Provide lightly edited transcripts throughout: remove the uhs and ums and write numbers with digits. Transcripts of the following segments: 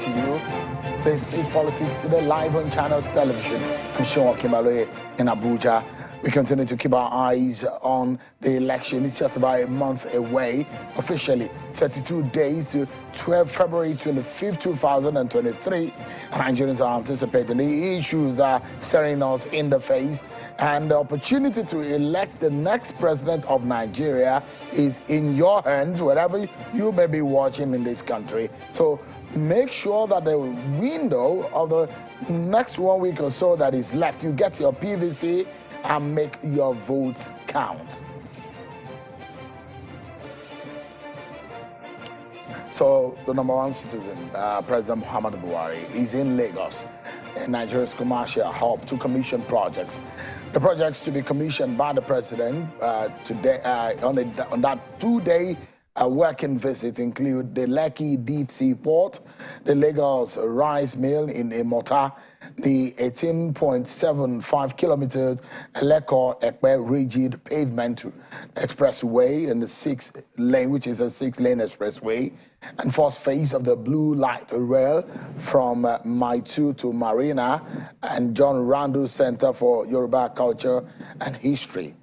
to you. This is Politics Today, live on Channels Television. I'm Sean Kimalo in Abuja. We continue to keep our eyes on the election. It's just about a month away, officially 32 days to 12 February 25th, 2023. Nigerians are anticipating the issues are staring us in the face, and the opportunity to elect the next president of Nigeria is in your hands, wherever you may be watching in this country. So make sure that the window of the next 1 week or so that is left, you get your PVC and make your votes count. So the number one citizen, President Muhammadu Buhari, is in Lagos, in Nigeria's commercial hub, to commission projects. The projects to be commissioned by the president today on that two-day working visit include the Lekki Deep Sea Port, the Lagos Rice Mill in Imota, the 18.75 kilometers Eleko-Ekpe rigid pavement expressway in the 6-lane, which is a 6-lane expressway, and first phase of the Blue Light Rail from Maitu to Marina and John Randu Center for Yoruba Culture and History.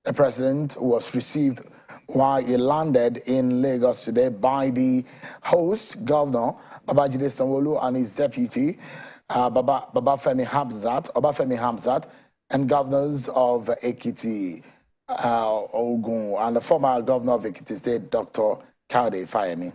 The president was received while he landed in Lagos today by the host, Governor Babajide Sanwo-Olu, and his deputy, Obafemi Hamzat, and governors of Ekiti, Ogun, and the former governor of Ekiti State, Dr. Kayode Fayemi.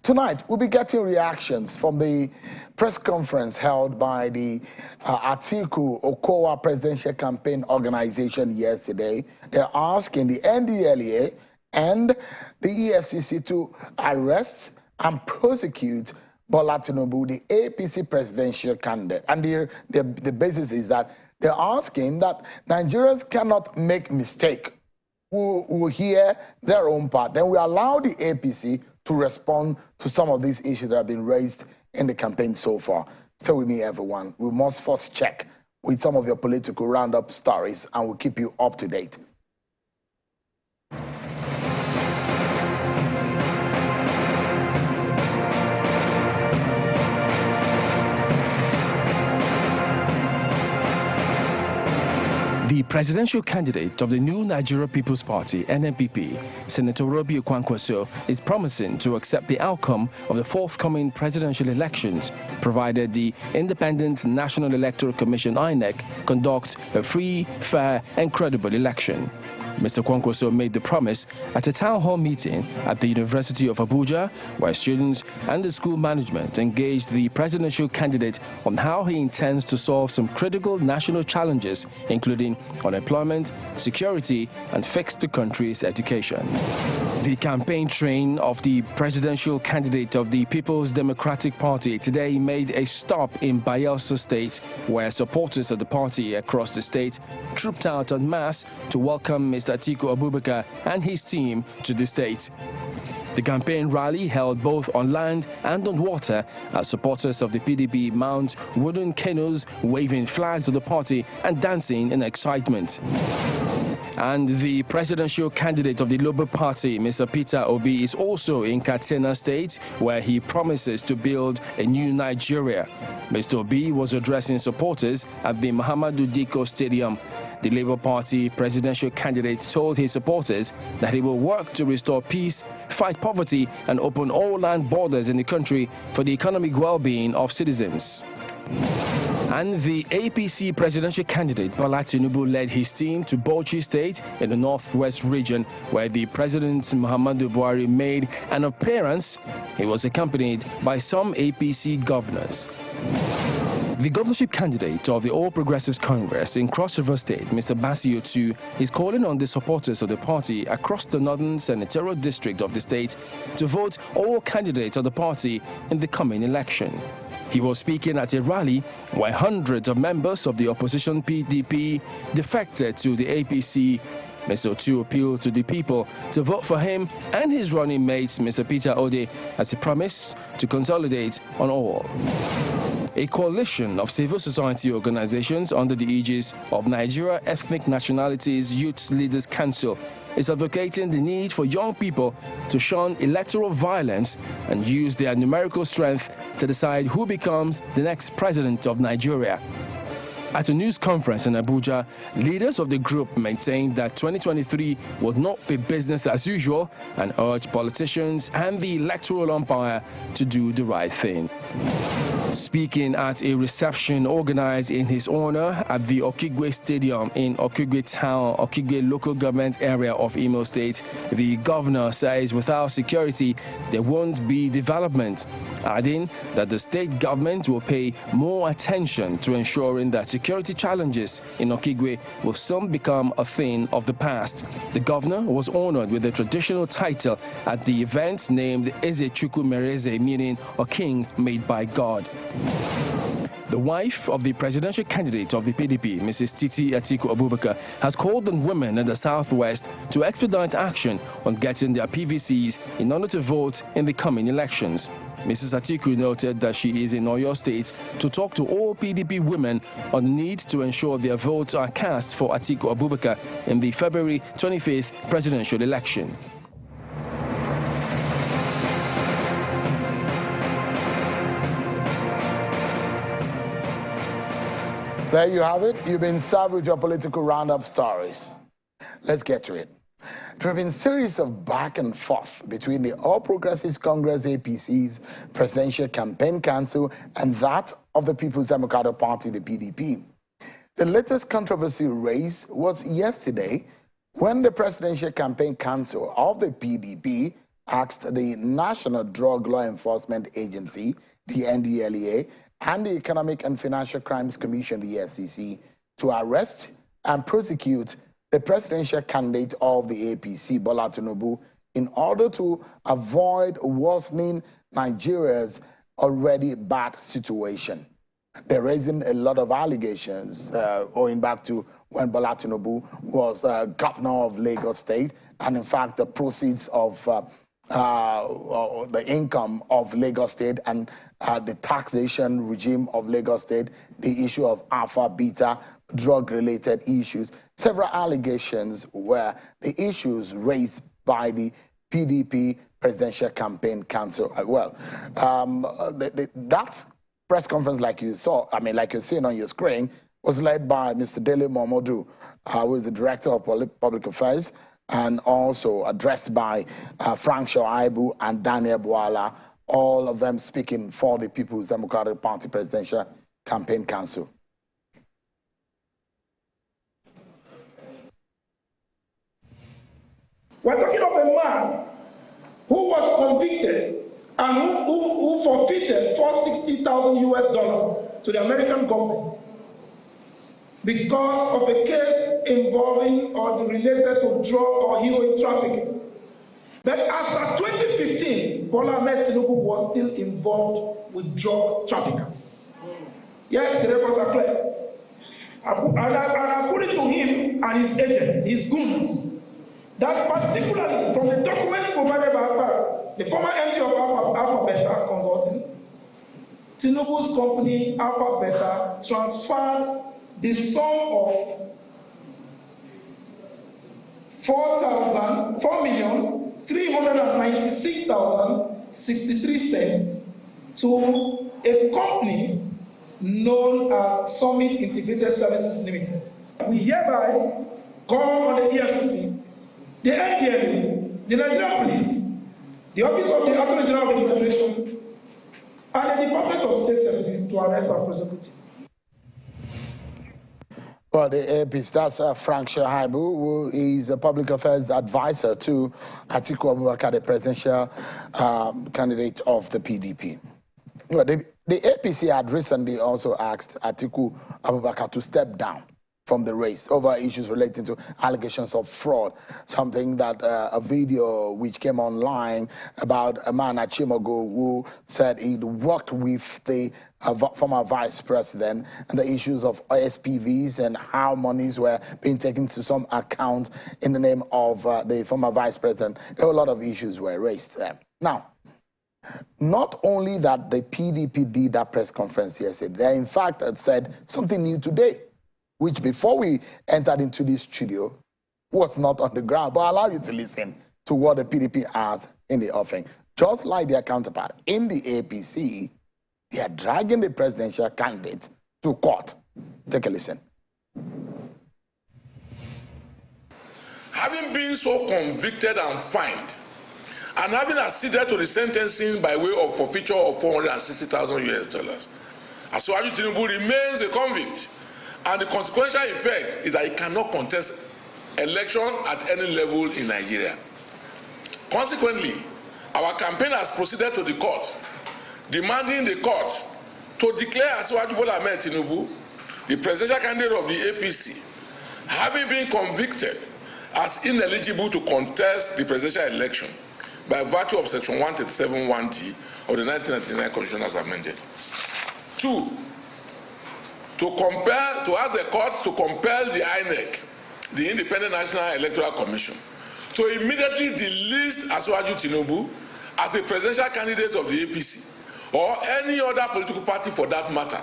Tonight, we'll be getting reactions from the press conference held by the Atiku Okowa Presidential Campaign Organization yesterday. They're asking the NDLEA and the EFCC to arrest and prosecute Bola Tinubu, the APC presidential candidate. And the basis is that they're asking that Nigerians cannot make mistake. Who hear their own part. Then we allow the APC to respond to some of these issues that have been raised in the campaign so far. Stay with me, everyone. We must first check with some of your political roundup stories, and we'll keep you up to date. The presidential candidate of the new Nigeria People's Party, NNPP, Senator Robi Kwankwaso, is promising to accept the outcome of the forthcoming presidential elections, provided the Independent National Electoral Commission, INEC, conducts a free, fair, and credible election. Mr. Kwankwaso made the promise at a town hall meeting at the University of Abuja, where students and the school management engaged the presidential candidate on how he intends to solve some critical national challenges, including unemployment, security, and fix the country's education. The campaign train of the presidential candidate of the People's Democratic Party today made a stop in Bayelsa State, where supporters of the party across the state trooped out en masse to welcome Mr. Atiku Abubakar and his team to the state. The campaign rally held both on land and on water as supporters of the PDP mount wooden canoes, waving flags of the party and dancing in excitement. And the presidential candidate of the Labour Party, Mr. Peter Obi, is also in Katsina State, where he promises to build a new Nigeria. Mr. Obi was addressing supporters at the Muhammadu Dikko Stadium. The Labour Party presidential candidate told his supporters that he will work to restore peace, fight poverty, and open all land borders in the country for the economic well-being of citizens. And the APC presidential candidate Bola Tinubu led his team to Bauchi State in the northwest region, where the President Muhammadu Buhari made an appearance. He was accompanied by some APC governors. The governorship candidate of the All Progressives Congress in Cross River State, Mr. Basio II, is calling on the supporters of the party across the northern senatorial district of the state to vote all candidates of the party in the coming election. He was speaking at a rally where hundreds of members of the opposition PDP defected to the APC. Mr. Otu appealed to the people to vote for him and his running mate, Mr. Peter Ode, as he promised to consolidate on all. A coalition of civil society organizations under the aegis of Nigeria Ethnic Nationalities Youth Leaders Council is advocating the need for young people to shun electoral violence and use their numerical strength to decide who becomes the next president of Nigeria. At a news conference in Abuja, leaders of the group maintained that 2023 would not be business as usual and urged politicians and the electoral umpire to do the right thing. Speaking at a reception organized in his honor at the Okigwe Stadium in Okigwe Town, Okigwe local government area of Imo State, the governor says without security, there won't be development, adding that the state government will pay more attention to ensuring that security challenges in Okigwe will soon become a thing of the past. The governor was honored with a traditional title at the event named Eze Chukwu Mereze, meaning a king made by God. The wife of the presidential candidate of the PDP, Mrs. Titi Atiku Abubakar, has called on women in the Southwest to expedite action on getting their PVCs in order to vote in the coming elections. Mrs. Atiku noted that she is in Oyo State to talk to all PDP women on the need to ensure their votes are cast for Atiku Abubakar in the February 25th presidential election. There you have it. You've been served with your political roundup stories. Let's get to it. There have been a series of back and forth between the All Progressives Congress APC's Presidential Campaign Council and that of the People's Democratic Party, the PDP. The latest controversy raised was yesterday when the Presidential Campaign Council of the PDP asked the National Drug Law Enforcement Agency, the NDLEA, and the Economic and Financial Crimes Commission, the SEC, to arrest and prosecute the presidential candidate of the APC, Bola Tinubu, in order to avoid worsening Nigeria's already bad situation. They're raising a lot of allegations going back to when Bola Tinubu was governor of Lagos State, and in fact the proceeds of the income of Lagos State and the taxation regime of Lagos State, the issue of alpha, beta, drug-related issues. Several allegations were the issues raised by the PDP Presidential Campaign Council as well. That press conference, like you saw, like you're seeing on your screen, was led by Mr. Dele Momodu, who is the Director of Public Affairs, and also addressed by Frank Shoaibu and Daniel Bwala, all of them speaking for the People's Democratic Party Presidential Campaign Council. We're talking of a man who was convicted and who forfeited $460,000 to the American government because of a case involving or related to drug or heroin trafficking. But as of 2015, Bola Ahmed Tinubu was still involved with drug traffickers. Yes, the records are clear. And according to him and his agents, his goons, that particularly from the documents provided by the former MD of Alpha Beta Consulting, Tinubu's company Alpha Beta transferred the sum of $4,396,063 to a company known as Summit Integrated Services Limited. We hereby call on the EFCC, the NDLEA, the Nigerian Police, the Office of the Attorney General of the Federation, and the Department of State Services to arrest and prosecute. Well, the APC, that's Frank Shoaibu, who is a public affairs advisor to Atiku Abubakar, the presidential candidate of the PDP. Well, the APC had recently also asked Atiku Abubakar to step down from the race over issues relating to allegations of fraud, something that a video which came online about a man at Chimogo who said he'd worked with the former vice president and the issues of SPVs and how monies were being taken to some account in the name of the former vice president. A lot of issues were raised there. Now, not only that the PDP did that press conference yesterday, they in fact had said something new today, which before we entered into this studio, what's not on the ground, but allow you to listen to what the PDP has in the offing. Just like their counterpart in the APC, they are dragging the presidential candidate to court. Take a listen. Having been so convicted and fined, and having acceded to the sentencing by way of forfeiture of $460,000, Asiwaju Tinubu remains a convict, and the consequential effect is that he cannot contest election at any level in Nigeria. Consequently, our campaign has proceeded to the court, demanding the court to declare Asiwaju Bola Ahmed Tinubu, the presidential candidate of the APC, having been convicted as ineligible to contest the presidential election by virtue of Section 137(1)(d) of the 1999 Constitution as amended. 2, to ask the courts to compel the INEC, the Independent National Electoral Commission, to immediately delist Asiwaju Tinubu as the presidential candidate of the APC or any other political party for that matter.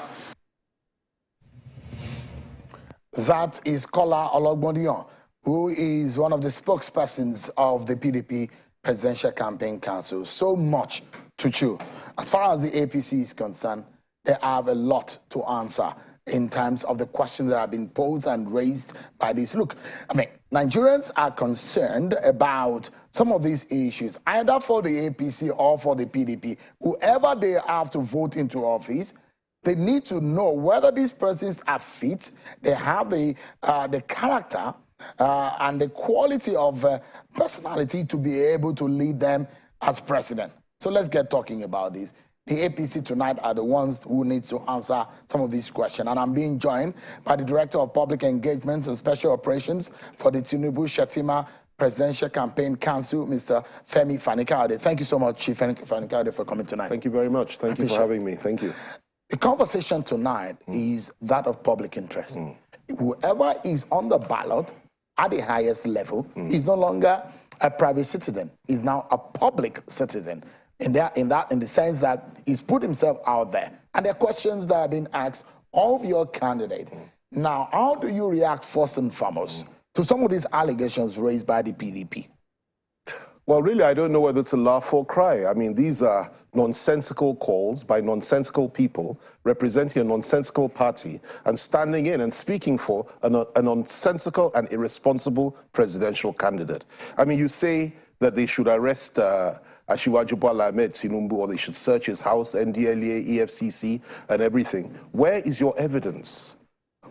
That is Kola Ologbondiyan, who is one of the spokespersons of the PDP Presidential Campaign Council. So much to chew. As far as the APC is concerned, they have a lot to answer in terms of the questions that have been posed and raised by this. Look, I mean, Nigerians are concerned about some of these issues, either for the APC or for the PDP. Whoever they have to vote into office, they need to know whether these persons are fit, they have the character and the quality of personality to be able to lead them as president. So let's get talking about this. The APC tonight are the ones who need to answer some of these questions. And I'm being joined by the Director of Public Engagements and Special Operations for the Tinubu Shetima Presidential Campaign Council, Mr. Femi Fani-Kayode. Thank you so much, Chief Fani-Kayode, for coming tonight. Thank you very much. Thank you for having me. Thank you. The conversation tonight is that of public interest. Whoever is on the ballot at the highest level is no longer a private citizen, is now a public citizen. In the sense that he's put himself out there. And there are questions that are being asked of your candidate. Now, how do you react first and foremost to some of these allegations raised by the PDP? Well, really, I don't know whether to laugh or cry. I mean, these are nonsensical calls by nonsensical people representing a nonsensical party and standing in and speaking for a nonsensical and irresponsible presidential candidate. I mean, you say that they should arrest Asiwaju Bola Ahmed Tinubu, or they should search his house, NDLEA, EFCC, and everything. Where is your evidence?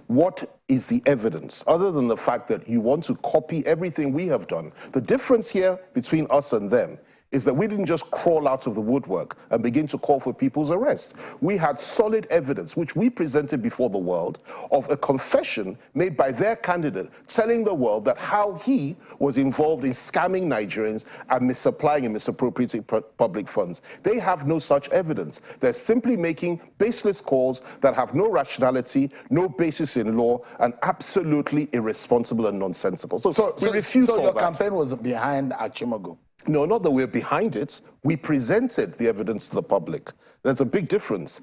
What is the evidence, other than the fact that you want to copy everything we have done? The difference here between us and them is that we didn't just crawl out of the woodwork and begin to call for people's arrest. We had solid evidence, which we presented before the world, of a confession made by their candidate telling the world that how he was involved in scamming Nigerians and misapplying and misappropriating public funds. They have no such evidence. They're simply making baseless calls that have no rationality, no basis in law, and absolutely irresponsible and nonsensical. So we refute all that. So your campaign was behind Achimogo? No, not that we're behind it. We presented the evidence to the public. There's a big difference.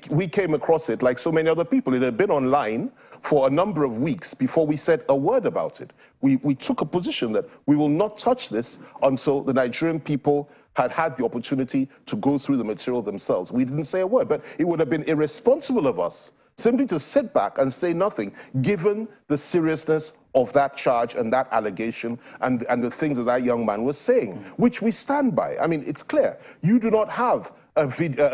We came across it like so many other people. It had been online for a number of weeks before we said a word about it. We took a position that we will not touch this until the Nigerian people had had the opportunity to go through the material themselves. We didn't say a word, but it would have been irresponsible of us simply to sit back and say nothing, given the seriousness of that charge and that allegation and the things that that young man was saying, which we stand by. I mean, it's clear. You do not have a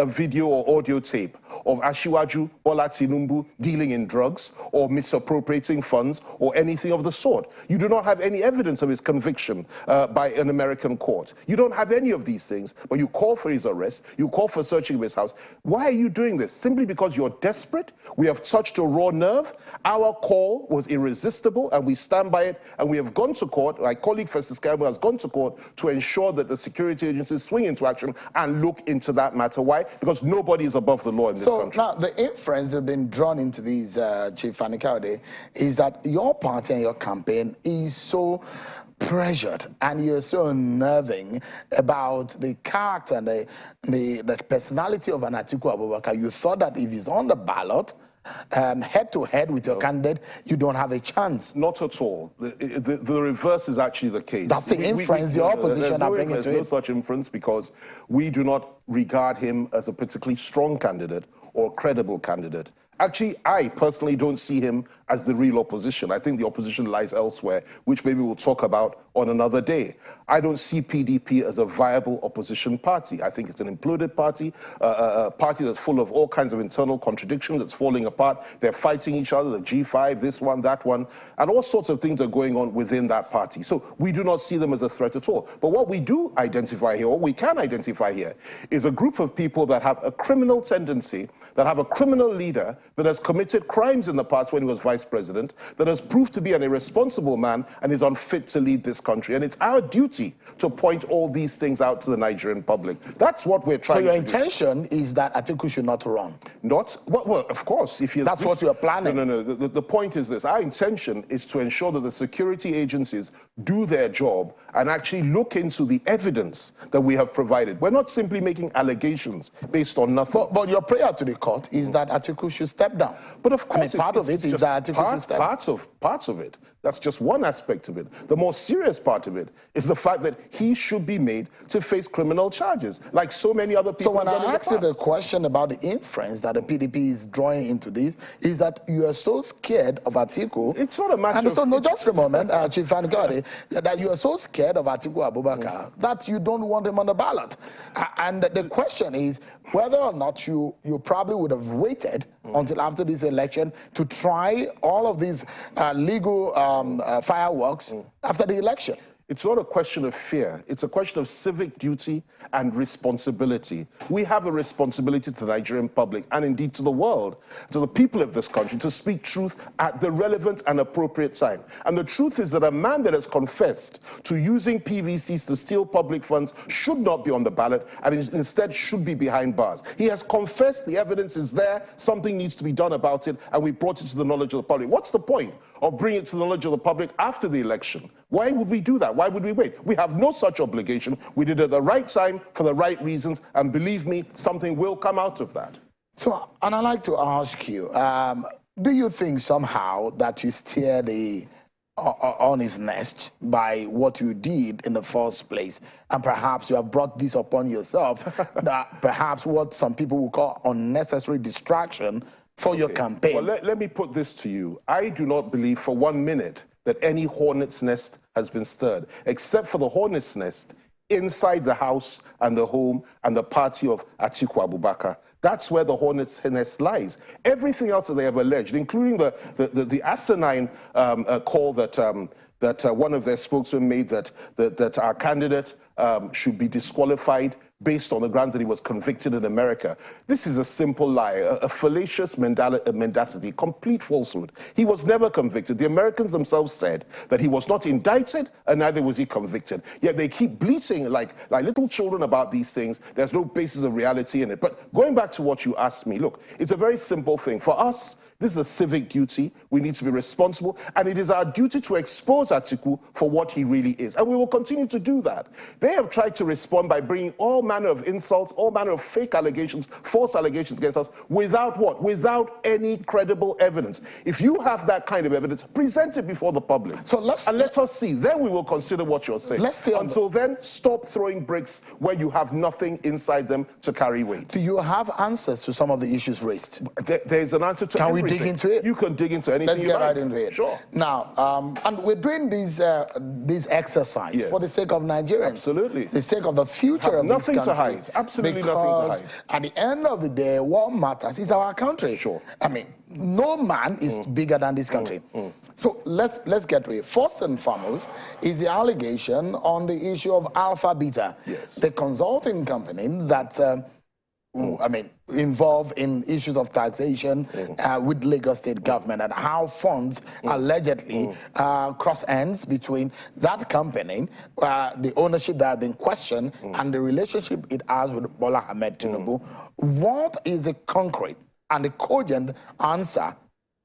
video or audio tape of Asiwaju Bola Tinubu dealing in drugs or misappropriating funds or anything of the sort. You do not have any evidence of his conviction by an American court. You don't have any of these things, but you call for his arrest, you call for searching of his house. Why are you doing this? Simply because you're desperate? We have touched a raw nerve. Our call was irresistible, and we stand by it, and we have gone to court. My colleague Festus Campbell has gone to court to ensure that the security agencies swing into action and look into that matter. Why? Because nobody is above the law in this country. So now the inference that have been drawn into these, Chief Fani-Kayode, is that your party and your campaign is so pressured and you're so unnerving about the character and the personality of an Atiku Abubakar. You thought that if he's on the ballot head-to-head with your candidate, you don't have a chance. Not at all. The reverse is actually the case. That's the inference the opposition are bringing to it. There's no such inference because we do not regard him as a particularly strong candidate or credible candidate. Actually, I personally don't see him as the real opposition. I think the opposition lies elsewhere, which maybe we'll talk about on another day. I don't see PDP as a viable opposition party. I think it's an imploded party, a party that's full of all kinds of internal contradictions, that's falling apart. They're fighting each other, the G5, this one, that one, and all sorts of things are going on within that party. So we do not see them as a threat at all. But what we do identify here, or we can identify here, is a group of people that have a criminal tendency, that have a criminal leader, that has committed crimes in the past when he was vice president, that has proved to be an irresponsible man and is unfit to lead this country. And it's our duty to point all these things out to the Nigerian public. That's what we're trying to do. So your intention is that Atiku should not run? Not? Well, of course. If That's what you're planning? No. The point is this. Our intention is to ensure that the security agencies do their job and actually look into the evidence that we have provided. We're not simply making allegations based on nothing. But your prayer to the court is that Atiku should step down. But of course, part of it is that Atiku should step down. Parts of it. That's just one aspect of it. The more serious part of it is the fact that he should be made to face criminal charges, like so many other people. So when I ask you the question about the inference that the PDP is drawing into this, is that you are so scared of Atiku. It's not a matter of... No, just a moment, Chief Fangadi, that you are so scared of Atiku Abubakar that you don't want him on the ballot. And the question is whether or not you probably would have waited until after this election to try all of these legal fireworks after the election. It's not a question of fear. It's a question of civic duty and responsibility. We have a responsibility to the Nigerian public and indeed to the world, to the people of this country, to speak truth at the relevant and appropriate time. And the truth is that a man that has confessed to using PVCs to steal public funds should not be on the ballot and instead should be behind bars. He has confessed, the evidence is there, something needs to be done about it, and we brought it to the knowledge of the public. What's the point of bringing it to the knowledge of the public after the election? Why would we do that? Why would we wait? We have no such obligation. We did it at the right time for the right reasons, and believe me, something will come out of that. So, and I'd like to ask you, do you think somehow that you steer the on his nest by what you did in the first place, and perhaps you have brought this upon yourself, that perhaps what some people would call unnecessary distraction for your campaign? Well, let me put this to you. I do not believe for 1 minute that any hornet's nest has been stirred, except for the hornet's nest inside the house and the home and the party of Atiku Abubakar. That's where the hornet's nest lies. Everything else that they have alleged, including the asinine call that one of their spokesmen made that our candidate should be disqualified based on the grounds that he was convicted in America. This is a simple lie, a fallacious mendacity, complete falsehood. He was never convicted. The Americans themselves said that he was not indicted and neither was he convicted. Yet they keep bleating like little children about these things. There's no basis of reality in it. But going back to what you asked me, look, it's a very simple thing. For us, this is a civic duty. We need to be responsible. And it is our duty to expose Atiku for what he really is. And we will continue to do that. They have tried to respond by bringing all manner of insults, all manner of fake allegations, false allegations against us, without what? Without any credible evidence. If you have that kind of evidence, present it before the public. So let us see. Then we will consider what you're saying. Until then, stop throwing bricks where you have nothing inside them to carry weight. Do you have answers to some of the issues raised? There's an answer to everything. Dig into it? You can dig into anything. Let's get right into it. Sure. Now, and we're doing this exercise for the sake of Nigerians. Absolutely. The sake of the future of this country. Nothing to hide. Absolutely nothing to hide. At the end of the day, what matters is our country. Sure. I mean, no man is bigger than this country. So let's get to it. First and foremost is the allegation on the issue of Alpha Beta, the consulting company that involved in issues of taxation with Lagos state government, and how funds allegedly cross ends between that company, the ownership that had been questioned, and the relationship it has with Bola Ahmed Tinubu. What is the concrete and the cogent answer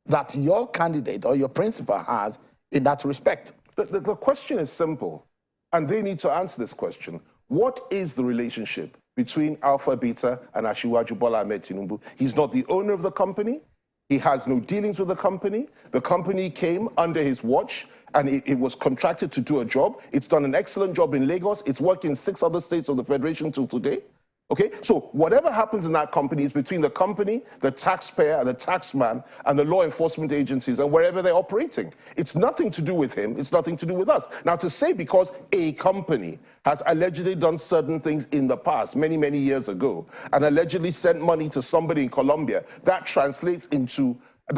that your candidate or your principal has in that respect? The question is simple, and they need to answer this question. What is the relationship between Alpha Beta and Asiwaju Bola Ahmed Tinubu? He's not the owner of the company. He has no dealings with the company. The company came under his watch and it was contracted to do a job. It's done an excellent job in Lagos. It's worked in 6 other states of the Federation till today. Okay, so whatever happens in that company is between the company, the taxpayer, the taxman, and the law enforcement agencies and wherever they're operating. It's nothing to do with him, it's nothing to do with us. Now, to say because a company has allegedly done certain things in the past, many, many years ago, and allegedly sent money to somebody in Colombia, that translates into,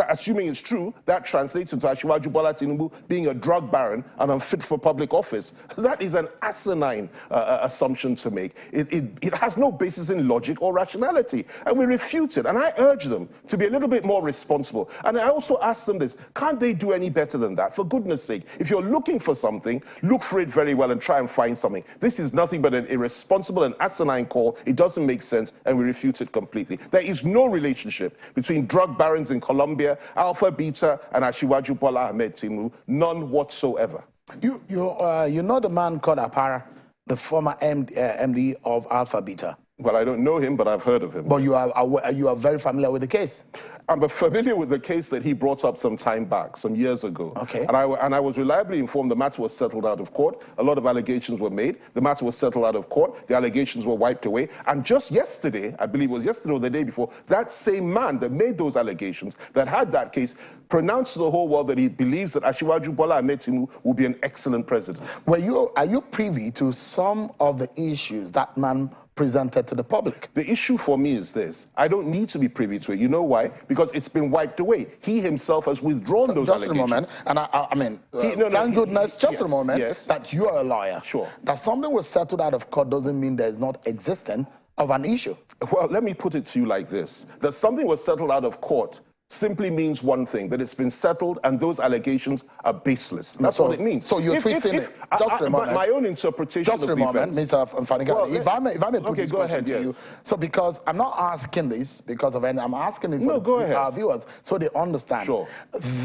assuming it's true, that translates into Asiwaju Bola Tinubu being a drug baron and unfit for public office. That is an asinine assumption to make. It has no basis in logic or rationality, and we refute it. And I urge them to be a little bit more responsible. And I also ask them this, can't they do any better than that? For goodness sake, if you're looking for something, look for it very well and try and find something. This is nothing but an irresponsible and asinine call. It doesn't make sense, and we refute it completely. There is no relationship between drug barons in Colombia, Alpha Beta, and Asiwaju Bola Ahmed Tinubu, none whatsoever. You know the man called Apara, the former MD of Alpha Beta? Well, I don't know him, but I've heard of him. But you are very familiar with the case? I'm familiar with the case that he brought up some time back, some years ago. Okay. And I was reliably informed the matter was settled out of court. A lot of allegations were made. The matter was settled out of court. The allegations were wiped away. And just yesterday, I believe it was yesterday or the day before, that same man that made those allegations, that had that case, pronounced to the whole world that he believes that Asiwaju Bola Ahmed Tinubu will be an excellent president. Are you privy to some of the issues that man presented to the public? The issue for me is this. I don't need to be privy to it. You know why? Because it's been wiped away. He himself has withdrawn those allegations. Just a moment. And I mean, thank goodness, just a moment, that you are a lawyer. Sure. That something was settled out of court doesn't mean there's not existence of an issue. Well, let me put it to you like this. That something was settled out of court simply means one thing, that it's been settled and those allegations are baseless. That's what it means. So you're twisting it. Just a moment. My own interpretation of the events. Just a moment, Mr. Faniga. Well, if I may put this question to you. So because I'm not asking this because of any, I'm asking it for our viewers so they understand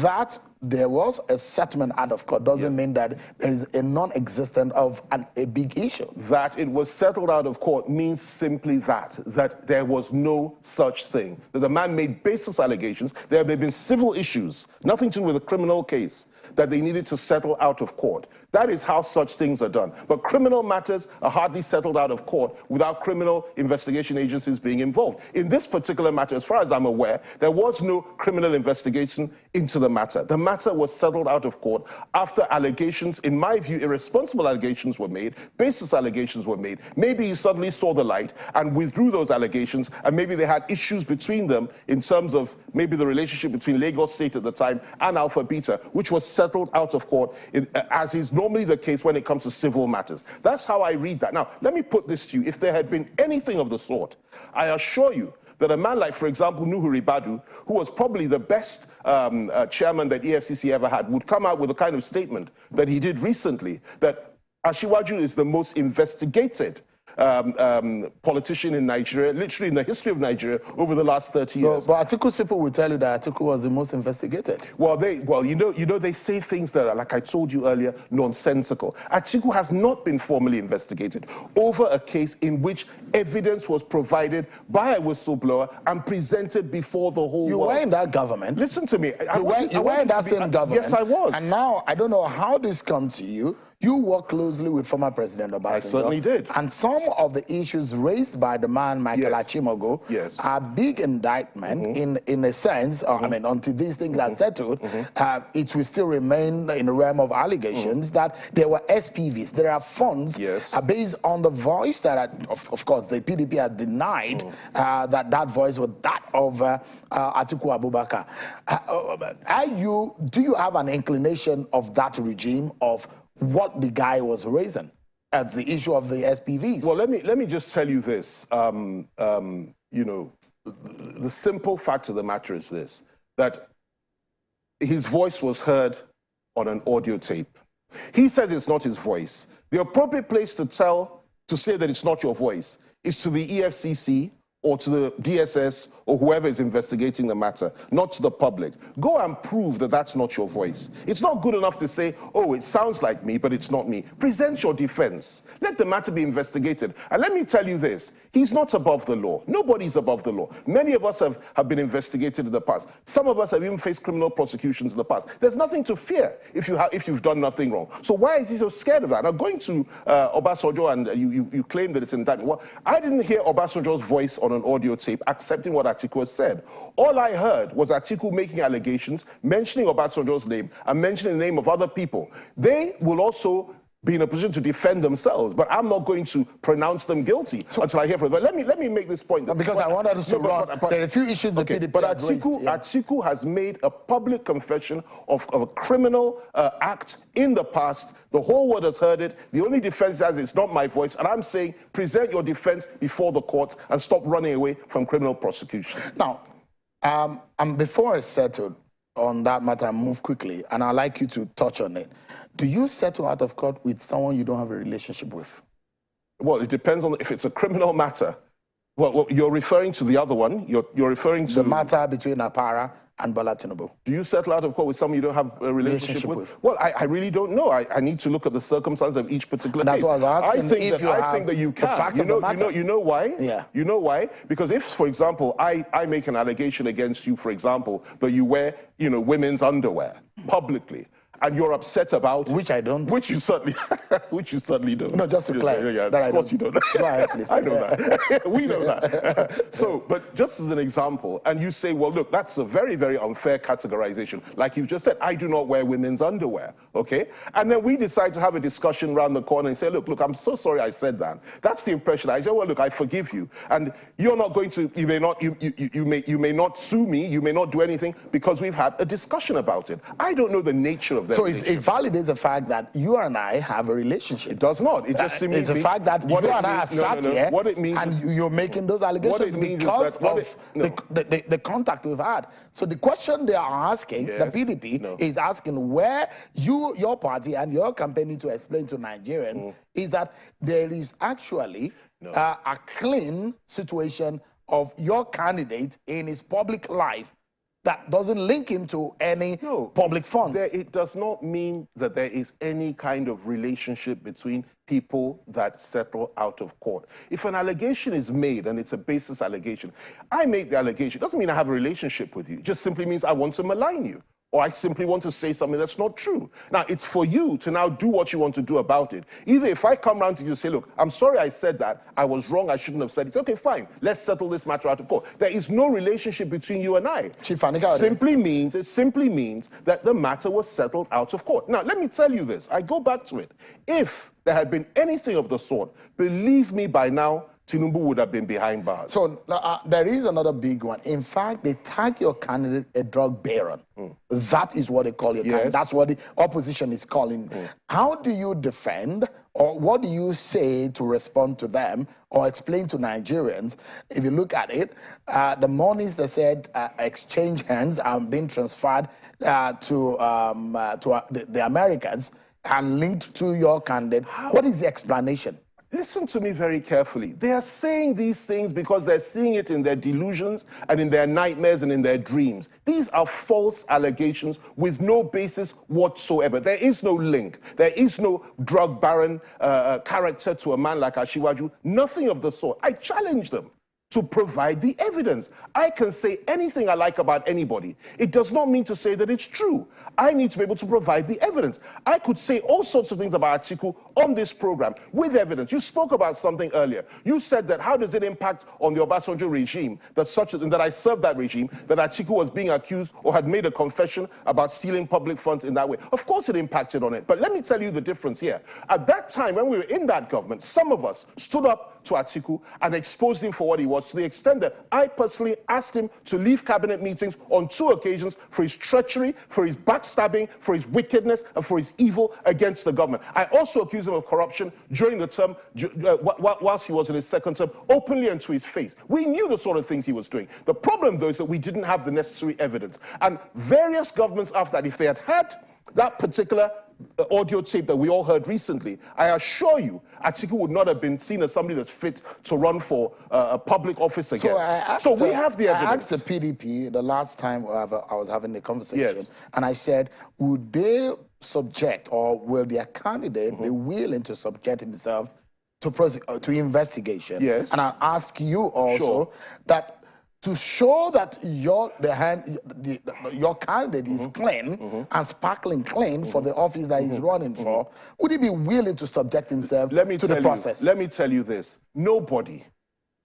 that there was a settlement out of court doesn't mean that there is a non-existent of a big issue. That it was settled out of court means simply that there was no such thing. That the man made baseless allegations. There have been civil issues, nothing to do with a criminal case, that they needed to settle out of court. That is how such things are done. But criminal matters are hardly settled out of court without criminal investigation agencies being involved. In this particular matter, as far as I'm aware, there was no criminal investigation into the matter. The matter was settled out of court after allegations, in my view, irresponsible allegations were made, baseless allegations were made. Maybe he suddenly saw the light and withdrew those allegations, and maybe they had issues between them in terms of maybe the relationship between Lagos State at the time and Alpha Beta, which was settled out of court, as is normally the case when it comes to civil matters. That's how I read that. Now, let me put this to you. If there had been anything of the sort, I assure you that a man like, for example, Nuhu Ribadu, who was probably the best chairman that EFCC ever had, would come out with a kind of statement that he did recently, that Asiwaju is the most investigated politician in Nigeria, literally in the history of Nigeria over the last 30 years. But Atiku's people will tell you that Atiku was the most investigated. Well, you know, they say things that are, like I told you earlier, nonsensical. Atiku has not been formally investigated over a case in which evidence was provided by a whistleblower and presented before the whole world. You were in that government. Listen to me. You were in that same government. Yes, I was. And now, I don't know how this comes to you. You work closely with former President Obasanjo. I certainly did. And some of the issues raised by the man, Michael Achimogo, are big indictment in a sense. I mean, until these things are settled, it will still remain in the realm of allegations that there were SPVs. There are funds based on the voice that, of course, the PDP had denied that voice was that of Atiku Abubakar. Do you have an inclination of that regime of what the guy was raising as the issue of the SPVs? Well, let me just tell you this. You know, the simple fact of the matter is this, that his voice was heard on an audio tape. He says it's not his voice. The appropriate place to say that it's not your voice is to the EFCC or to the DSS or whoever is investigating the matter, not to the public. Go and prove that that's not your voice. It's not good enough to say, oh, it sounds like me, but it's not me. Present your defense. Let the matter be investigated. And let me tell you this, he's not above the law. Nobody's above the law. Many of us have been investigated in the past. Some of us have even faced criminal prosecutions in the past. There's nothing to fear if you've done nothing wrong. So why is he so scared of that? Now, going to Obasanjo, and you claim that it's indictment. Well, I didn't hear Obasanjo's voice on an audio tape accepting what Atiku has said. All I heard was Atiku making allegations, mentioning Obasanjo's name, and mentioning the name of other people. They will also be in a position to defend themselves, but I'm not going to pronounce them guilty until I hear from them. But let me make this point. Because I wanted us to run. There are a few issues that PDP but Atiku has made a public confession of a criminal act in the past. The whole world has heard it. The only defense has it's not my voice, and I'm saying present your defense before the courts and stop running away from criminal prosecution. Now, before I settle on that matter and move quickly, and I'd like you to touch on it. Do you settle out of court with someone you don't have a relationship with? Well, it depends on if it's a criminal matter. Well, you're referring to the other one. You're referring to the matter between Apara and Bola Tinubu. Do you settle out of court with someone you don't have a relationship with? Well, I really don't know. I need to look at the circumstances of each particular case. That's what I was asking. I think that you can. You know why? Yeah. You know why? Because if, for example, I make an allegation against you, for example, that you wear, women's underwear publicly, and you're upset about which I don't, which you certainly don't. No, just to clarify. Yeah, of course you don't. Go ahead, please. I know that. We know that. So, but just as an example, and you say, well, look, that's a very, very unfair categorization. Like you've just said, I do not wear women's underwear, okay? And then we decide to have a discussion around the corner and say, look, I'm so sorry I said that. That's the impression. I say, well, look, I forgive you, and you're not going to, you may not sue me, you may not do anything because we've had a discussion about it. I don't know the nature of that. So it validates the fact that you and I have a relationship. It does not. It just means it's the fact that you and I are sat here what it means and you're making those allegations because of the contact we've had. So the question they are asking, the PDP is asking where your party and your campaign need to explain to Nigerians is that there is actually a clean situation of your candidate in his public life that doesn't link him to any public funds. It does not mean that there is any kind of relationship between people that settle out of court. If an allegation is made and it's a baseless allegation, I make the allegation. It doesn't mean I have a relationship with you. It just simply means I want to malign you, or I simply want to say something that's not true. Now, it's for you to now do what you want to do about it. Either if I come round to you and say, look, I'm sorry I said that, I was wrong, I shouldn't have said it. It's okay, fine, let's settle this matter out of court. There is no relationship between you and I. It simply means that the matter was settled out of court. Now, let me tell you this, I go back to it. If there had been anything of the sort, believe me, by now, Tinubu would have been behind bars. So there is another big one. In fact, they tag your candidate a drug baron. That is what they call your candidate. That's what the opposition is calling. How do you defend, or what do you say to respond to them, or explain to Nigerians? If you look at it, the monies they said exchange hands are being transferred to the Americans and linked to your candidate. What is the explanation? Listen to me very carefully. They are saying these things because they're seeing it in their delusions and in their nightmares and in their dreams. These are false allegations with no basis whatsoever. There is no link. There is no drug baron character to a man like Ashiwaju. Nothing of the sort. I challenge them to provide the evidence. I can say anything I like about anybody. It does not mean to say that it's true. I need to be able to provide the evidence. I could say all sorts of things about Atiku on this program with evidence. You spoke about something earlier. You said that how does it impact on the Obasanjo regime that I served that regime, that Atiku was being accused or had made a confession about stealing public funds in that way. Of course it impacted on it, but let me tell you the difference here. At that time, when we were in that government, some of us stood up to Atiku and exposed him for what he was, to the extent that I personally asked him to leave cabinet meetings on 2 occasions for his treachery, for his backstabbing, for his wickedness, and for his evil against the government. I also accused him of corruption during the term, whilst he was in his 2nd term, openly and to his face. We knew the sort of things he was doing. The problem, though, is that we didn't have the necessary evidence. And various governments after that, if they had had that particular audio tape that we all heard recently, I assure you, Atiku would not have been seen as somebody that's fit to run for a public office again. So we have the evidence. I asked the PDP the last time I was having the conversation, yes, and I said, would they subject, or will their candidate be willing to subject himself to investigation? Yes. And I ask you also that to show that your candidate is clean and sparkling clean for the office that he's running for, would he be willing to subject himself to the process? Let me tell you this. Nobody,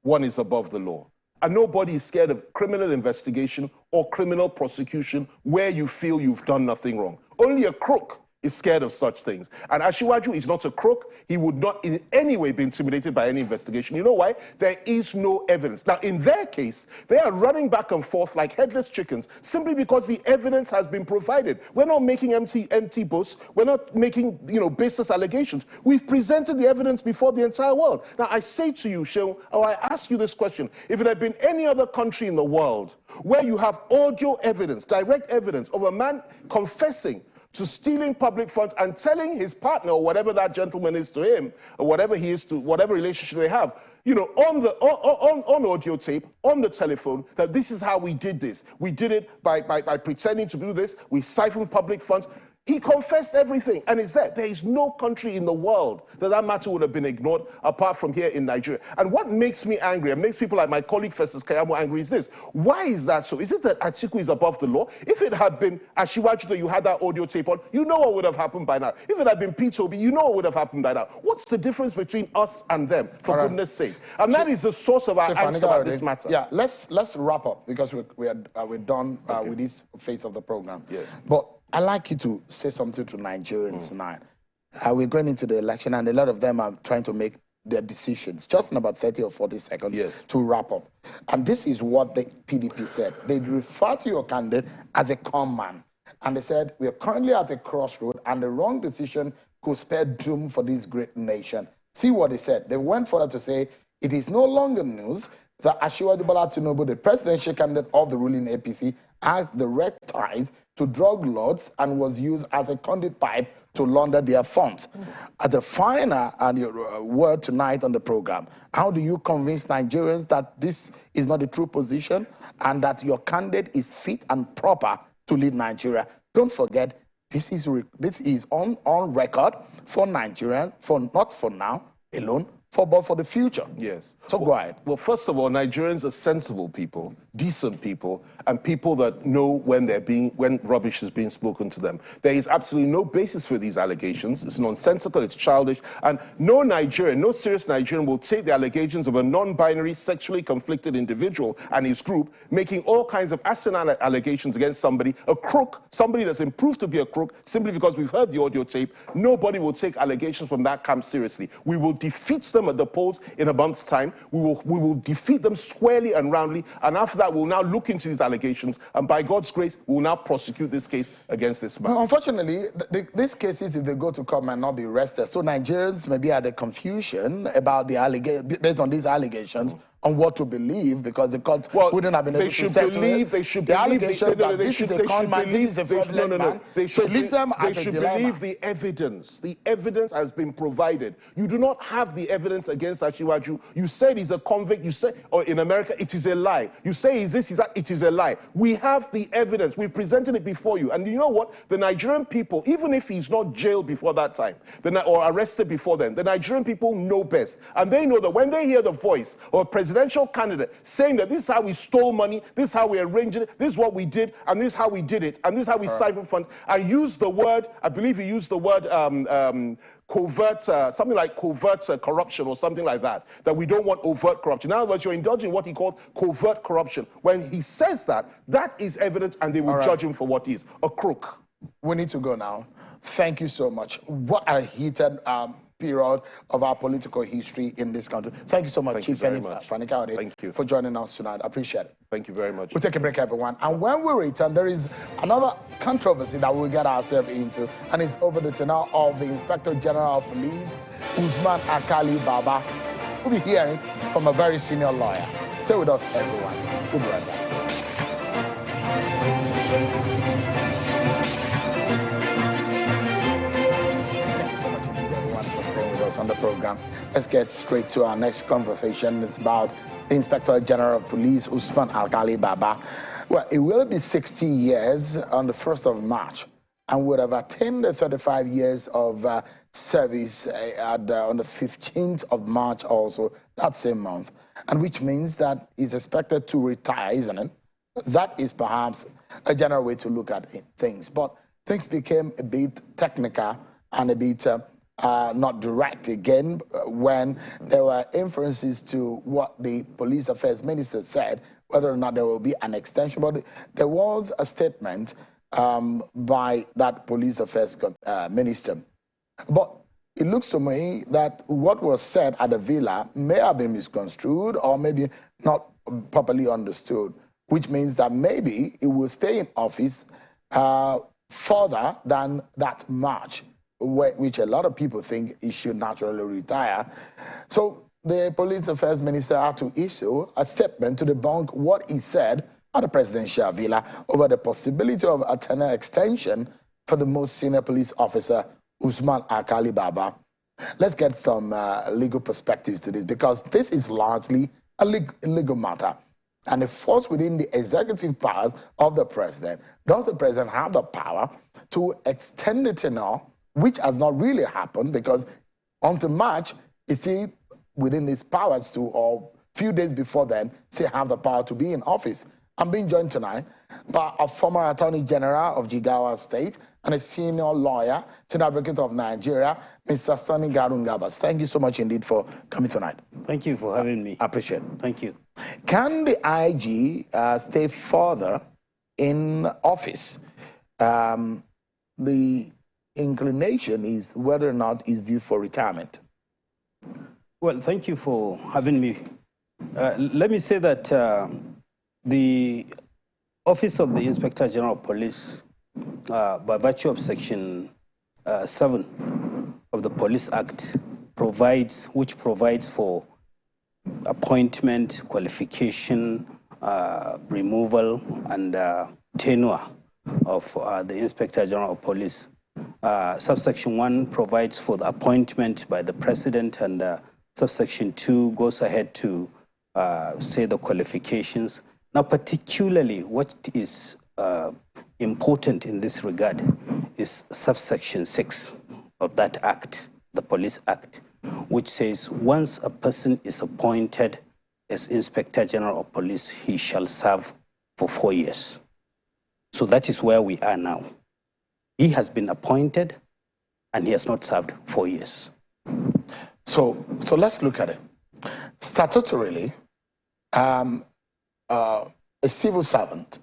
one, is above the law. And nobody is scared of criminal investigation or criminal prosecution where you feel you've done nothing wrong. Only a crook is scared of such things. And Asiwaju is not a crook. He would not in any way be intimidated by any investigation. You know why? There is no evidence. Now, in their case, they are running back and forth like headless chickens simply because the evidence has been provided. We're not making empty boasts. We're not making, baseless allegations. We've presented the evidence before the entire world. Now, I say to you, Shehu, or I ask you this question, if it had been any other country in the world where you have audio evidence, direct evidence of a man confessing to stealing public funds and telling his partner, or whatever that gentleman is to him, or whatever he is to whatever relationship they have, on audio tape, on the telephone, that this is how we did this. We did it by pretending to do this. We siphoned public funds. He confessed everything, and it's there. There is no country in the world that matter would have been ignored apart from here in Nigeria. And what makes me angry, and makes people like my colleague Festus Kayamo angry, is this. Why is that so? Is it that Atiku is above the law? If it had been Asiwaju that you had that audio tape on, you know what would have happened by now. If it had been Peter Obi, you know what would have happened by now. What's the difference between us and them, for goodness sake? And that is the source of our angst about this matter. Yeah, let's wrap up, because we're done with this phase of the program. Yeah. But I'd like you to say something to Nigerians tonight. We're going into the election, and a lot of them are trying to make their decisions. Just in about 30 or 40 seconds to wrap up. And this is what the PDP said. They refer to your candidate as a con man. And they said, we are currently at a crossroad, and the wrong decision could spare doom for this great nation. See what they said. They went further to say, it is no longer news that Asiwaju Bola Tinubu, the presidential candidate of the ruling APC, has direct ties to drug lords and was used as a conduit pipe to launder their funds. At the final and your word tonight on the program, how do you convince Nigerians that this is not the true position and that your candidate is fit and proper to lead Nigeria? Don't forget, this is on record for Nigerians, not for now alone, but for the future. Yes. So go ahead. Well, first of all, Nigerians are sensible people, decent people, and people that know when rubbish is being spoken to them. There is absolutely no basis for these allegations. It's nonsensical, it's childish, and no Nigerian, no serious Nigerian will take the allegations of a non-binary, sexually conflicted individual and his group making all kinds of asinine allegations against somebody, a crook, somebody that's been proved to be a crook, simply because we've heard the audio tape. Nobody will take allegations from that camp seriously. We will defeat them at the polls in a month's time. We will defeat them squarely and roundly, and after that we'll now look into these allegations, and by God's grace we'll now prosecute this case against this man. Well, unfortunately, these cases, if they go to court, might not be arrested. So Nigerians may be at the confusion about the based on these allegations on what to believe, because the court wouldn't have been able to settle it. They should the believe allegations that this is a con man, this is a fraudulent man. They should leave them at they a should dilemma. believe the evidence. The evidence has been provided. You do not have the evidence against Asiwaju. You said he's a convict. You say, or in America, it is a lie. You say he's this, he's that. It is a lie. We have the evidence. We've presented it before you. And you know what? The Nigerian people, even if he's not jailed before that time, or arrested before then, the Nigerian people know best. And they know that when they hear the voice of a presidential candidate saying that this is how we stole money, this is how we arranged it, this is what we did, and this is how we did it, and this is how we siphoned funds. I used the word, I believe he used the word covert, something like covert corruption or something like that we don't want overt corruption. In other words, you're indulging in what he called covert corruption. When he says that, that is evidence, and they will judge him for what he is, a crook. We need to go now. Thank you so much. What a heated period of our political history in this country. Thank you so much, Chief Fani Kayode, for joining us tonight. I appreciate it. Thank you very much. We'll take a break, everyone. And when we return, there is another controversy that we'll get ourselves into, and it's over the tenure of the Inspector General of Police, Usman Akali Baba. We'll be hearing from a very senior lawyer. Stay with us, everyone. We'll be right back. on the program. Let's get straight to our next conversation. It's about the Inspector General of Police, Usman Alkali Baba. Well, it will be 60 years on the 1st of March and would have attained the 35 years of service on the 15th of March also, that same month, and which means that he's expected to retire, isn't it? That is perhaps a general way to look at things, but things became a bit technical and a bit not direct again when there were inferences to what the police affairs minister said, whether or not there will be an extension. But there was a statement by that police affairs minister. But it looks to me that what was said at the villa may have been misconstrued or maybe not properly understood, which means that maybe it will stay in office further than that March, which a lot of people think he should naturally retire. So the police affairs minister had to issue a statement to debunk what he said at the presidential villa over the possibility of a tenure extension for the most senior police officer, Usman Alkali Baba. Let's get some legal perspectives to this, because this is largely a legal matter, and it falls within the executive powers of the president. Does the president have the power to extend the tenure, which has not really happened, because until March, is he within his powers to, or few days before then, still have the power to be in office? I'm being joined tonight by a former Attorney General of Jigawa State and a senior lawyer, senior advocate of Nigeria, Mr. Sani Garungabas. Thank you so much indeed for coming tonight. Thank you for having me. I appreciate it. Thank you. Can the IG stay further in office? The inclination is whether or not he's due for retirement. Well, thank you for having me. Let me say that the Office of the Inspector General of Police, by virtue of Section 7 of the Police Act, which provides for appointment, qualification, removal, and tenure of the Inspector General of Police. Subsection 1 provides for the appointment by the President, and subsection 2 goes ahead to say the qualifications. Now, particularly what is important in this regard is subsection 6 of that act, the Police Act, which says once a person is appointed as Inspector General of Police, he shall serve for 4 years. So that is where we are now. He has been appointed and he has not served 4 years. So let's look at it. Statutorily, a civil servant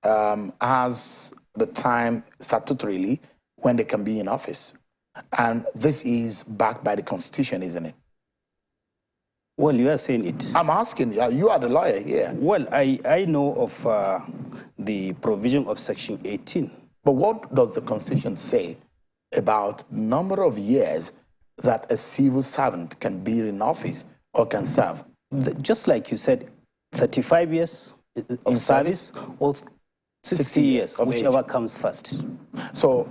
has the time statutorily when they can be in office. And this is backed by the Constitution, isn't it? Well, you are saying it. I'm asking you, you are the lawyer here. Well, I know of the provision of Section 18. But what does the Constitution say about number of years that a civil servant can be in office or can serve? Just like you said, 35 years of service or 60 years, whichever comes first. So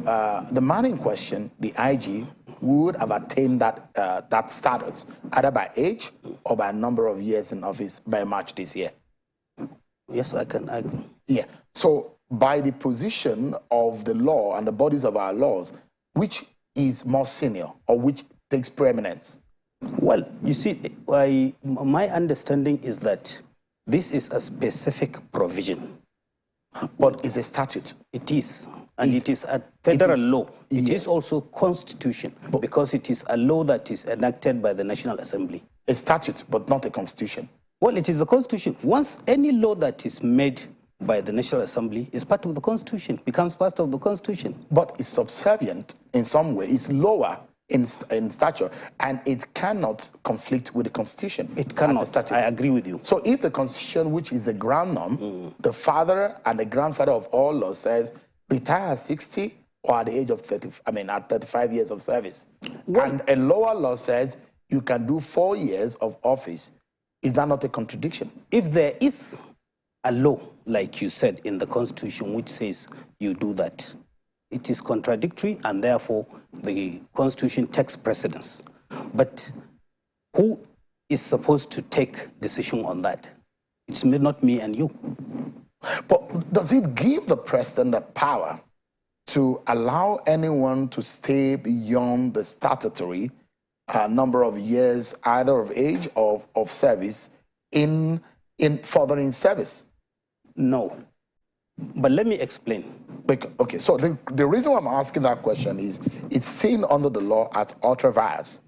the man in question, the IG, would have attained that status either by age or by a number of years in office by March this year. Yes, I can. Yeah. So by the position of the law and the bodies of our laws, which is more senior or which takes preeminence? Well, you see, my understanding is that this is a specific provision. But it's a statute. It is. And it is a federal law. It is also constitution, because it is a law that is enacted by the National Assembly. A statute, but not a constitution. Well, it is a constitution. Once any law that is made by the National Assembly is part of the Constitution, becomes part of the Constitution. But it's subservient in some way. It's lower in stature, and it cannot conflict with the Constitution. It cannot. I agree with you. So if the Constitution, which is the ground norm, the father and the grandfather of all laws, says retire at 60 or at the age of 35 years of service, and a lower law says you can do 4 years of office, is that not a contradiction? If there is a law, like you said, in the Constitution, which says you do that, it is contradictory, and therefore the Constitution takes precedence. But who is supposed to take decision on that? It's not me and you. But does it give the president the power to allow anyone to stay beyond the statutory number of years, either of age or of service, in furthering service? No. But let me explain. Okay, so the reason why I'm asking that question is it's seen under the law as ultra vires.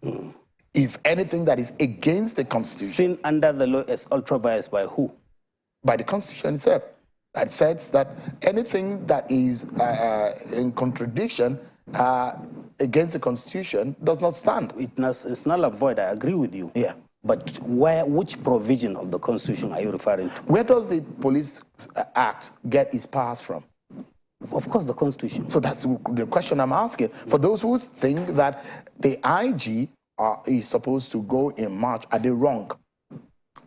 If anything that is against the Constitution. Seen under the law as ultra vires by who? By the Constitution itself. That says that anything that is in contradiction against the Constitution does not stand. It's null and void, I agree with you. Yeah. But which provision of the Constitution are you referring to? Where does the Police Act get its powers from? Of course, the Constitution. So that's the question I'm asking. For those who think that the IG is supposed to go in March, are they wrong?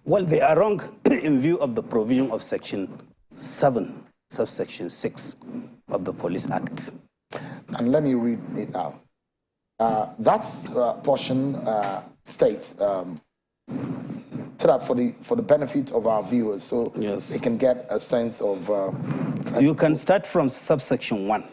Well, they are wrong in view of the provision of Section 7, subsection 6 of the Police Act. And let me read it out. That portion states, so that for the benefit of our viewers, so yes, they can get a sense of. You can start from subsection 1.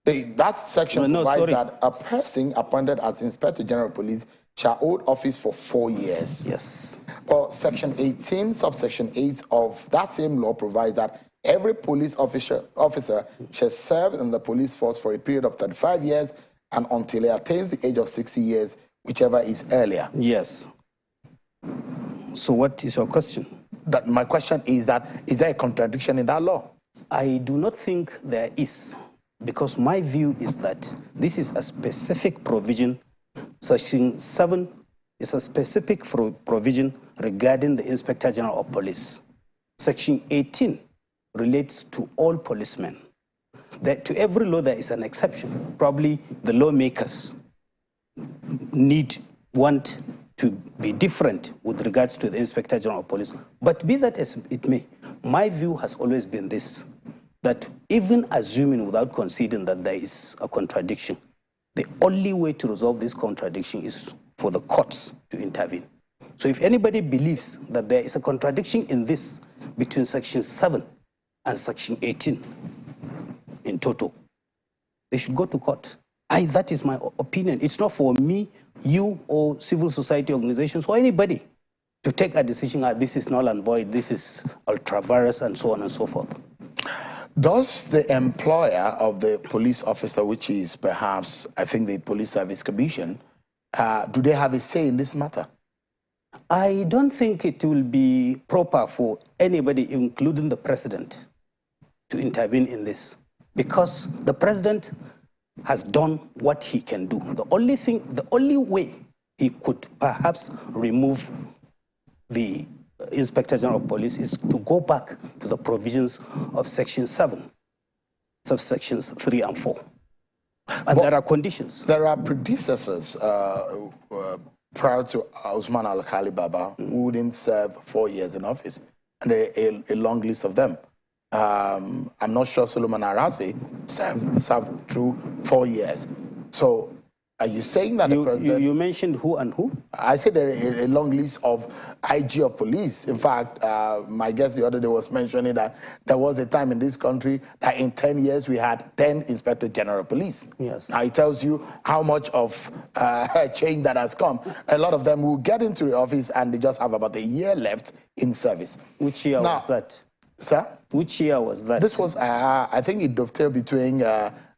That section provides that a person appointed as Inspector General of Police shall hold office for 4 years. Yes. But Section 18, subsection 8 of that same law provides that every police officer shall serve in the police force for a period of 35 years and until he attains the age of 60 years, whichever is earlier. Yes. So what is your question? My question is that, is there a contradiction in that law? I do not think there is, because my view is that this is a specific provision. Section 7 is a specific provision regarding the Inspector General of Police. Section 18 relates to all policemen. To every law there is an exception. Probably the lawmakers want to be different with regards to the Inspector General of Police. But be that as it may, my view has always been this, that even assuming without conceding that there is a contradiction, the only way to resolve this contradiction is for the courts to intervene. So if anybody believes that there is a contradiction in this between Section 7 and Section 18 in total, they should go to court. That is my opinion. It's not for me, you, or civil society organizations, or anybody to take a decision that this is null and void, this is ultra-virus, and so on and so forth. Does the employer of the police officer, which is perhaps, I think, the Police Service Commission, do they have a say in this matter? I don't think it will be proper for anybody, including the president, to intervene in this, because the president has done what he can do. The only way he could perhaps remove the Inspector General of Police is to go back to the provisions of Section 7, subsections 3 and 4. And there are conditions. There are predecessors prior to Usman Al-Khali Baba who didn't serve 4 years in office, and a long list of them. I'm not sure Solomon Arase served through 4 years. So are you saying that the president... You mentioned who and who? I said there are a long list of IG of police. In fact, my guest the other day was mentioning that there was a time in this country that in 10 years we had 10 Inspector General of Police. Yes. Now it tells you how much of change that has come. A lot of them will get into the office and they just have about a year left in service. Which year was that? Sir? Which year was that? This was, I think it dovetailed between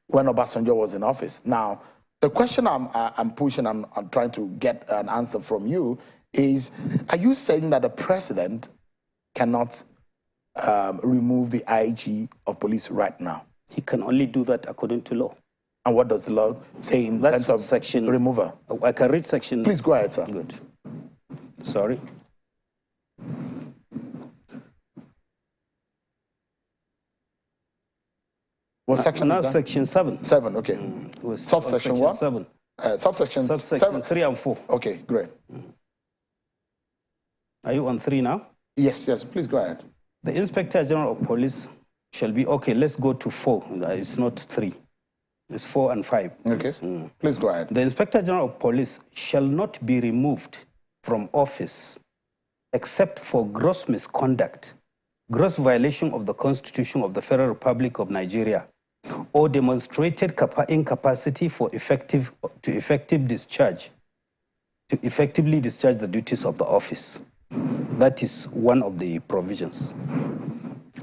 when Obasanjo was in office. Now, the question I'm pushing, I'm trying to get an answer from you is, are you saying that the president cannot remove the IG of police right now? He can only do that according to law. And what does the law say in terms of section removal? I can read section. Please go ahead, sir. Good. Sorry. What section? Now section 7. 7, okay. Subsection what? 7. Subsection 7. 3 and 4. Okay, great. Are you on 3 now? Yes, please go ahead. The Inspector General of Police shall be, okay, let's go to 4. It's not 3. It's 4 and 5. Okay. Please go ahead. The Inspector General of Police shall not be removed from office except for gross misconduct, gross violation of the Constitution of the Federal Republic of Nigeria, or demonstrated incapacity to effectively discharge the duties of the office. That is one of the provisions.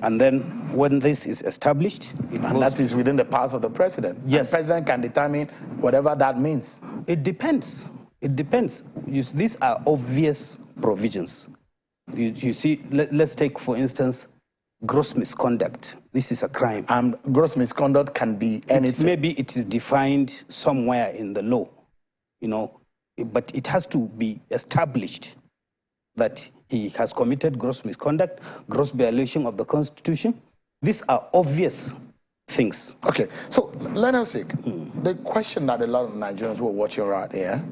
And then when this is established, and that is within the powers of the president. Yes. The president can determine whatever that means. It depends. It depends. These are obvious provisions. You see, let's take, for instance, gross misconduct. This is a crime. Gross misconduct can be anything. Maybe it is defined somewhere in the law, but it has to be established that he has committed gross misconduct, gross violation of the Constitution. These are obvious things. Okay, so let us see. The question that a lot of Nigerians who are watching right here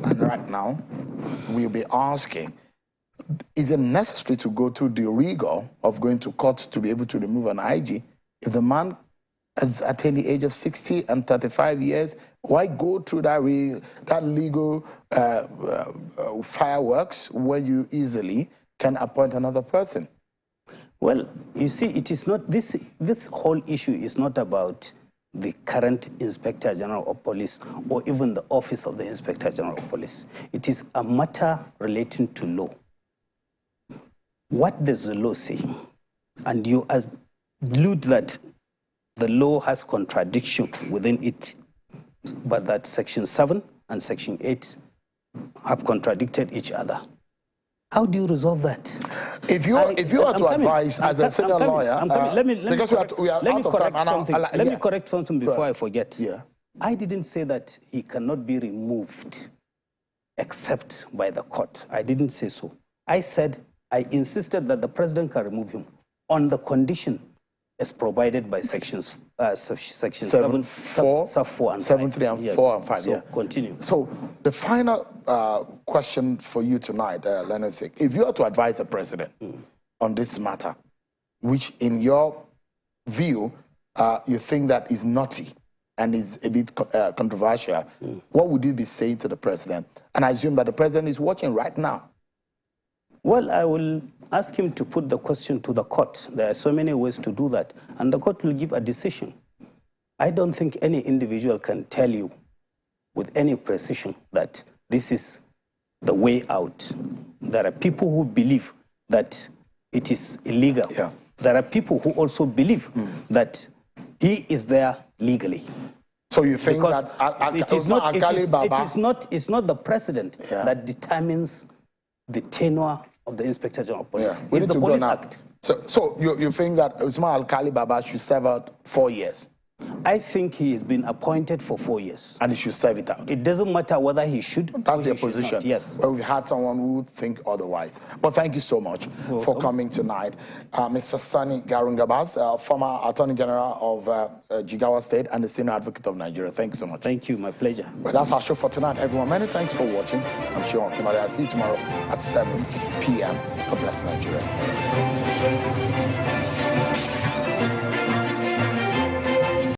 and right now will be asking, is it necessary to go through the rigor of going to court to be able to remove an IG? If the man has attained the age of 60 and 35 years, why go through that legal fireworks when you easily can appoint another person? Well, you see, it is not, this whole issue is not about the current Inspector General of Police or even the office of the Inspector General of Police. It is a matter relating to law. What does the law say? And you allude that the law has contradiction within it, but that Section 7 and Section 8 have contradicted each other. How do you resolve that? If you are to advise as a senior lawyer, because we are out of time. Let me correct something before I forget. Yeah. I didn't say that he cannot be removed except by the court. I didn't say so. I insisted that the president can remove him on the condition as provided by section 7, 4, sub 4 and 7, 5. 3 and Yes. 4 and 5. So yeah. Continue. So the final question for you tonight, Leonard Sik, if you are to advise the president on this matter, which in your view you think that is naughty and is a bit controversial, what would you be saying to the president? And I assume that the president is watching right now. Well, I will ask him to put the question to the court. There are so many ways to do that, and the court will give a decision. I don't think any individual can tell you with any precision that this is the way out. There are people who believe that it is illegal. Yeah. There are people who also believe that he is there legally. So you think because that it's not the president that determines the tenure of the Inspector General of Police. Yeah. It's the Police Act. So you think that Usman Alkali Baba should serve out 4 years? I think he has been appointed for 4 years. And he should serve it out? It doesn't matter whether he should. That's your position? Yes. Well, we've had someone who think otherwise. But thank you so much for coming tonight. Mr. Sani Garungabas, former Attorney General of Jigawa State and the Senior Advocate of Nigeria. Thank you so much. Thank you. My pleasure. Well, that's our show for tonight, everyone. Many thanks for watching. I'm Sean Kimari. I'll see you tomorrow at 7 p.m. God bless Nigeria.